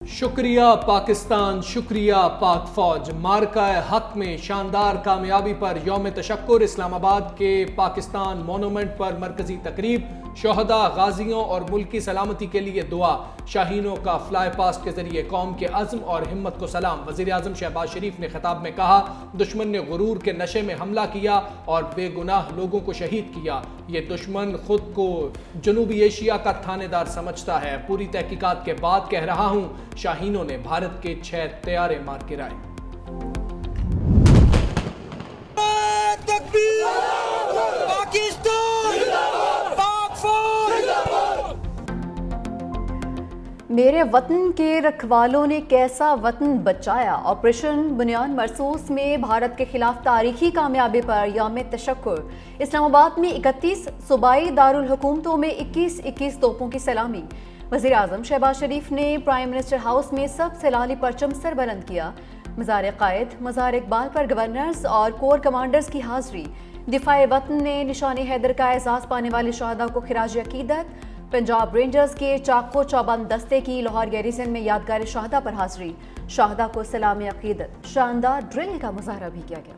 शुक्रिया पाकिस्तान, शुक्रिया पाक फौज। मार्का हक में शानदार कामयाबी पर यौम तशक्कुर। इस्लामाबाद के पाकिस्तान मोनूमेंट पर मरकजी तकरीब। शोहदा, गाजियों और मुल्क की सलामती के लिए दुआ। शाहीनों का फ्लाई पास्ट के जरिए कौम के अज़्म और हिम्मत को सलाम। वज़ीर आज़म शहबाज शरीफ ने खिताब में कहा, दुश्मन ने गुरूर के नशे में हमला किया और बेगुनाह लोगों को शहीद किया। ये दुश्मन खुद को जनूबी एशिया का थानेदार समझता है। पूरी तहकीकात के बाद कह रहा हूँ, शाहीनों ने भारत के 6 तैयारे मार गिराए। मेरे वतन के रखवालों ने कैसा वतन बचाया। ऑपरेशन बुनियान मरसूस में भारत के खिलाफ तारीखी कामयाबी पर यौम तशक्कुर। इस्लामाबाद में 31 सूबाई दारुल हुकूमतों में 21 तोपों की सलामी। वज़ीर आज़म शहबाज शरीफ ने प्राइम मिनिस्टर हाउस में सबसे लाली परचम सर बुलंद किया। मज़ार क़ायद, मज़ार इकबाल पर गवर्नर्स और कोर कमांडर्स की हाज़री। दिफाए वतन ने निशानी हैदर का एहसास पाने वाले शहदा को खिराज अकीदत। पंजाब रेंजर्स के चाको चौबंद दस्ते की लाहौर गैरिसन में यादगार शहादा पर हाजिरी। शहादा को सलामी अकीदत। शानदार ड्रिल का मुजाहरा भी किया गया।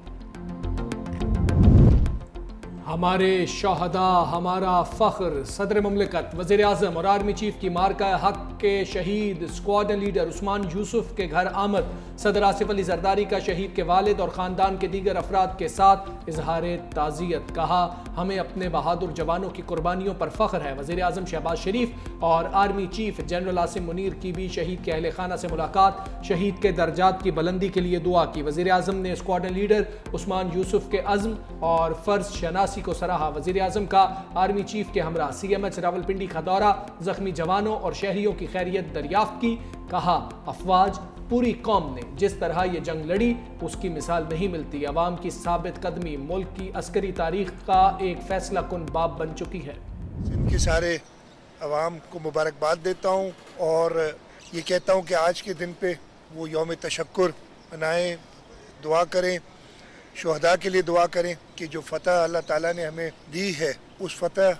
हमारे शहदा हमारा फ़ख्र। सदर मुमलिकत, वज़ीर आज़म और आर्मी चीफ की मार्का हक के शहीद स्क्वाडन लीडर उस्मान यूसुफ के घर आमद। सदर आसिफ अली जरदारी का शहीद के वालिद और ख़ानदान के दीगर अफराद के साथ इजहार ताज़ियत। कहा, हमें अपने बहादुर जवानों की कुर्बानियों पर फ़ख्र है। वज़ीर आज़म शहबाज शरीफ और army chief general Asim Munir की भी शहीद के अहल खाना से मुलाकात। शहीद के दर्जात की बुलंदी के लिए दुआ की। वज़ीर आज़म ने स्क्वाडन लीडर उस्मान यूसुफ के अज़्म और फ़र्ज़ शनासी को सराहा। वज़ीर आज़म का आर्मी चीफ के हमरा CMH रावलपिंडी का दौरा। ज़ख्मी जवानों और शहरियों की खैरियत दरियाफ्त की। कहा, अफवाज पूरी कौम ने जिस तरह ये जंग लड़ी उसकी मिसाल नहीं मिलती। अवाम की साबित कदमी मुल्क की अस्करी तारीख का एक फैसला कुन बाब बन चुकी है। इनके सारे अवाम को मुबारकबाद देता हूँ और ये कहता हूँ कि आज के दिन पे वो यौम तशक्कुर मनाएं, दुआ करें, शहदा के लिए दुआ करें कि जो फ़तह अल्लाह ताला ने हमें दी है उस फ़तह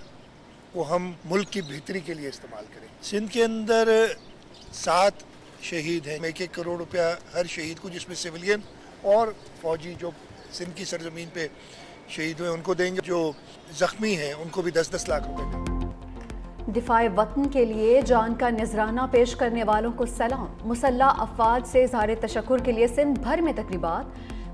को हम मुल्क की बेहतरी के लिए इस्तेमाल करें। सिंध के अंदर 7 शहीद हैं। 1-1 करोड़ रुपया हर शहीद को, जिसमें सिविलियन और फौजी जो सिंध की सरजमीन पे शहीद हुए उनको देंगे। जो ज़ख्मी हैं उनको भी 10-10 लाख रुपए देंगे। दिफाए वतन के लिए जान का नजराना पेश करने वालों को सलाम। मुसल्लह अफवाज से इज़हार तशक्कुर के लिए सिंध भर में तकरीबात।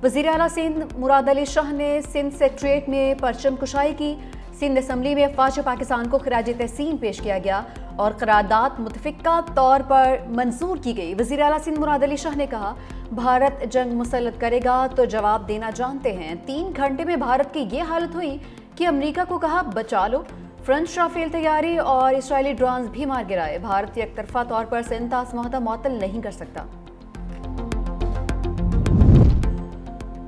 वज़ीर आला सिंध मुराद अली शाह ने सिंध सेक्रेटरीट में परचम कुशाई की। सिंध असम्बली में अफ़वाज पाकिस्तान को खिराज तहसीन पेश किया गया और करारदाद मुतफ़िक़ा तौर पर मंजूर की गई। वज़ीर आला सिंध मुराद अली शाह ने कहा, भारत जंग मुसल्लत करेगा तो जवाब देना जानते हैं। 3 घंटे में भारत की ये हालत हुई कि अमरीका को कहा बचा लो। फ्रेंच राफेल तैयारी और इसराइली ड्रोन्स भी मार गिराए। भारत एक तरफा तौर पर सिंध माहदा मुअत्तल नहीं कर सकता।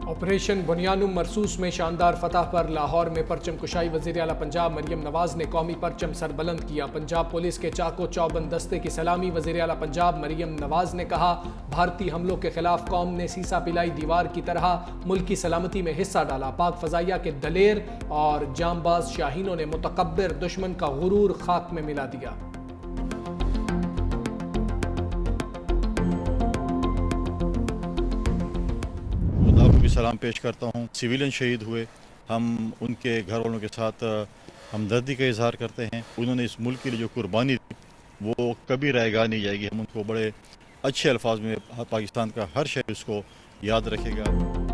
ऑपरेशन बुनियानुम मरसूस में शानदार फतह पर लाहौर में परचम कुशाई। वज़ीर आला पंजाब मरियम नवाज ने कौमी परचम सर बुलंद किया। पंजाब पुलिस के चाको चौबंद दस्ते की सलामी। वज़ीर आला पंजाब मरियम नवाज ने कहा, भारतीय हमलों के खिलाफ कौम ने सीसा पिलाई दीवार की तरह मुल्क की सलामती में हिस्सा डाला। पाक फ़ज़ाइया के दलेर और जांबाज शाहीनों ने मुतकब्बिर दुश्मन का गुरूर खाक में मिला दिया। को भी सलाम पेश करता हूँ। सिविलियन शहीद हुए, हम उनके घर वालों के साथ हमदर्दी का इजहार करते हैं। उन्होंने इस मुल्क के लिए जो कुर्बानी दी वो कभी रह नहीं जाएगी। हम उनको बड़े अच्छे अल्फाज में पाकिस्तान का हर शहर उसको याद रखेगा।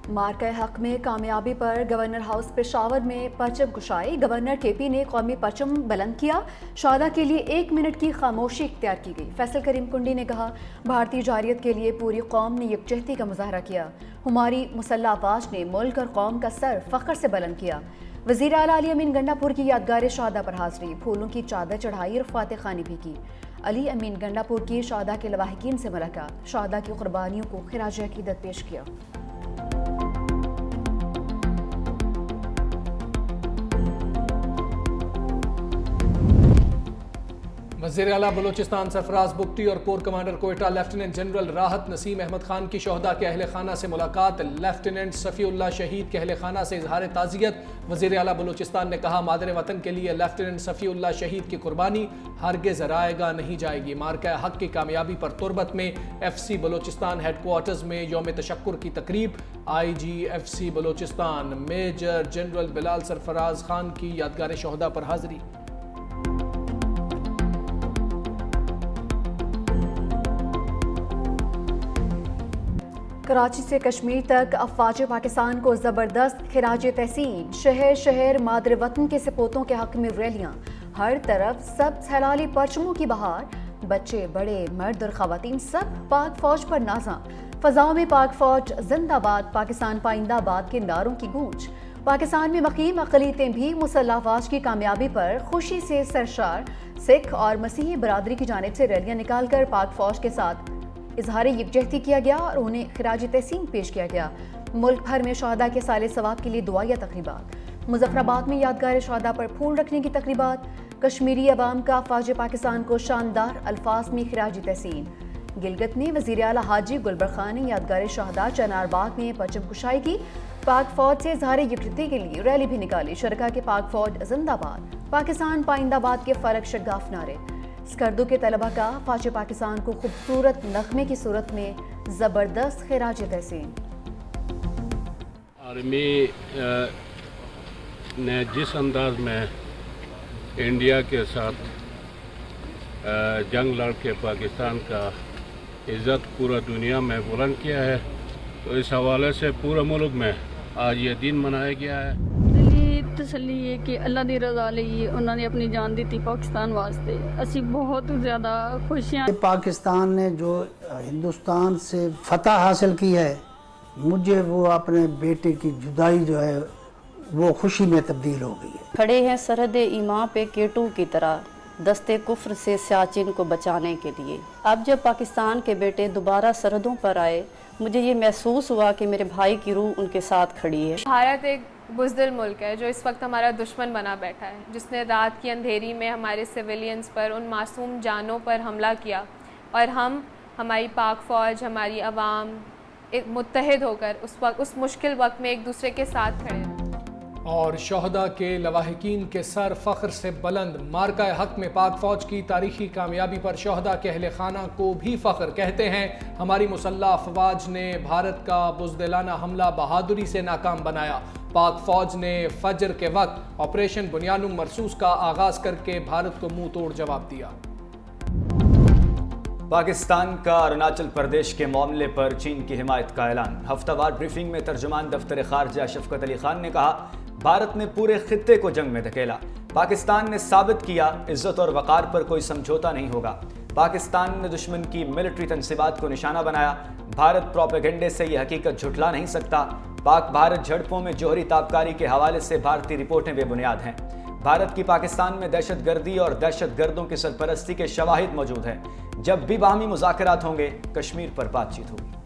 मार्का हक में कामयाबी पर गवर्नर हाउस पेशावर में परचम कुशाई। गवर्नर KP ने कौमी परचम बुलंद किया। शहादा के लिए 1 मिनट की खामोशी इख्तियार की गई। फैसल करीम कुंडी ने कहा, भारतीय जारियत के लिए पूरी कौम ने यकजहती का मुजाहरा किया। हमारी मुसल्लह अफवाज ने मुल्क और कौम का सर फ़ख्र से बुलंद किया। वज़ीर आला अली अमीन गंडापुर की यादगार शहादा पर हाजिरी। फूलों की चादर चढ़ाई और फातह खानी भी की। अली अमीन गंडापुर की शहादा के लवाहिकीन से मुलाकात। शहादा की कुर्बानियों को खिराज अकीदत पेश किया। वज़ीर आला बलूचिस्तान सरफराज बुगटी और core commander Quetta lieutenant general राहत नसीम अहमद खान की शहदा के अहल खाना से मुलाकात। लेफ्टिनेंट सफ़ीउल्लाह शहीद के अहल खाना से इजहार ताज़ियत। वज़ीर आला बलूचिस्तान ने कहा, मादर वतन के लिए लेफ्टिनेंट सफ़ीउल्लाह शहीद की कुर्बानी हरगिज़ ज़राएगा नहीं जाएगी। मार्का हक की कामयाबी पर तुरबत में FC बलूचिस्तान हेडक्वार्टर्स में यौम तशक्कुर की तकरीब। IG FC Balochistan major general Bilal Sarfaraz Khan की यादगार शहदा पर हाज़री। कराची से कश्मीर तक अफवाज पाकिस्तान को ज़बरदस्त खिराज तहसीन। शहर शहर मादर वतन के सपूतों के हक में रैलियाँ, हर तरफ सब हलाली परचमों की बहार। बच्चे बड़े मर्द और ख़वातीन सब पाक फ़ौज पर नाज़ा। फ़ज़ाओं में पाक फ़ौज जिंदाबाद, पाकिस्तान पाइंदाबाद के नारों की गूंज। पाकिस्तान में मकीम अक़लियतें भी मुसल्लह अफ़वाज की कामयाबी पर खुशी से सरशार। सिख और मसीही बरादरी की जानिब से रैलियाँ निकाल कर पाक फ़ौज के साथ इजहार यकजहती किया गया और उन्हें खिराज तहसीन पेश किया गया। मुल्क भर में शहदा के साले सवाब के लिए दुआया तकरीबात। मुजफ्फराबाद में यादगार शहदा पर फूल रखने की तकरीबात। कश्मीरी अवाम का अफवाज पाकिस्तान को शानदार अल्फाज में खिराज तहसीन। गिलगित में वज़ीर आला हाजी गुलबर खान ने यादगार शहदा चनारबाग में परचम कुशाई की। पाक फौज से इजहार यकजहती के लिए रैली भी निकाली। शरका के पाक फौज जिंदाबाद, पाकिस्तान पाइंदाबाद के फलक शगाफ नारे। स्कर्दू के तलबा का फ़ौज पाकिस्तान को खूबसूरत नगमे की सूरत में ज़बरदस्त खिराज तहसीन। आर्मी ने जिस अंदाज में इंडिया के साथ जंग लड़ के पाकिस्तान का इज़्ज़त पूरा दुनिया में बुलंद किया है, तो इस हवाले से पूरे मुल्क में आज ये दिन मनाया गया है। तसल्ली है कि अल्लाह दी रज़ा लई उन्होंने अपनी जान दी थी पाकिस्तान वास्ते। असी बहुत ज़्यादा खुशियाँ। पाकिस्तान ने जो हिंदुस्तान से फतह हासिल की है, मुझे वो अपने बेटे की जुदाई जो है वो खुशी में तब्दील हो गई है। खड़े हैं सरहद ईमान पे केटू की तरह, दस्ते कुफ्र से सियाचिन को बचाने के लिए। अब जब पाकिस्तान के बेटे दोबारा सरहदों पर आए, मुझे ये महसूस हुआ कि मेरे भाई की रूह उनके साथ खड़ी है। भारत एक बुज़दिल मुल्क है जो इस वक्त हमारा दुश्मन बना बैठा है, जिसने रात की अंधेरी में हमारे सिविलियंस पर, उन मासूम जानों पर हमला किया, और हम, हमारी पाक फ़ौज, हमारी आवाम मुत्तहिद होकर उस मुश्किल वक्त में एक दूसरे के साथ खड़े हैं। और शहदा के लवाहिकीन के सर फ़ख्र से बुलंद। मार्का हक में पाक फ़ौज की तारीखी कामयाबी पर शहदा के अहल खाना को भी फ़ख्र। कहते हैं, हमारी मुसल्लह अफवाज ने भारत का बुज़दिलाना हमला बहादुरी से नाकाम बनाया। पाक फ़ौज ने फजर के वक्त ऑपरेशन बुनियानुम मरसूस का आगाज़ करके भारत को मुंह तोड़ जवाब दिया। पाकिस्तान का अरुणाचल प्रदेश के मामले पर चीन की हिमायत का ऐलान। हफ्तावार ब्रीफिंग में तर्जुमान दफ्तर खारजा शफकत अली खान ने कहा, भारत ने पूरे खित्ते को जंग में धकेला। पाकिस्तान ने साबित किया इज्जत और वक़ार पर कोई समझौता नहीं होगा। पाकिस्तान ने दुश्मन की मिलिट्री तनसीबात को निशाना बनाया। भारत प्रोपेगेंडे से यह हकीकत झुठला नहीं सकता। पाक भारत झड़पों में जौहरी ताबकारी के हवाले से भारतीय रिपोर्टें बेबुनियाद हैं। भारत की पाकिस्तान में दहशतगर्दी और दहशतगर्दों की सरपरस्ती के शवाहिद मौजूद हैं। जब भी बाहमी मुज़ाकरात होंगे, कश्मीर पर बातचीत होगी।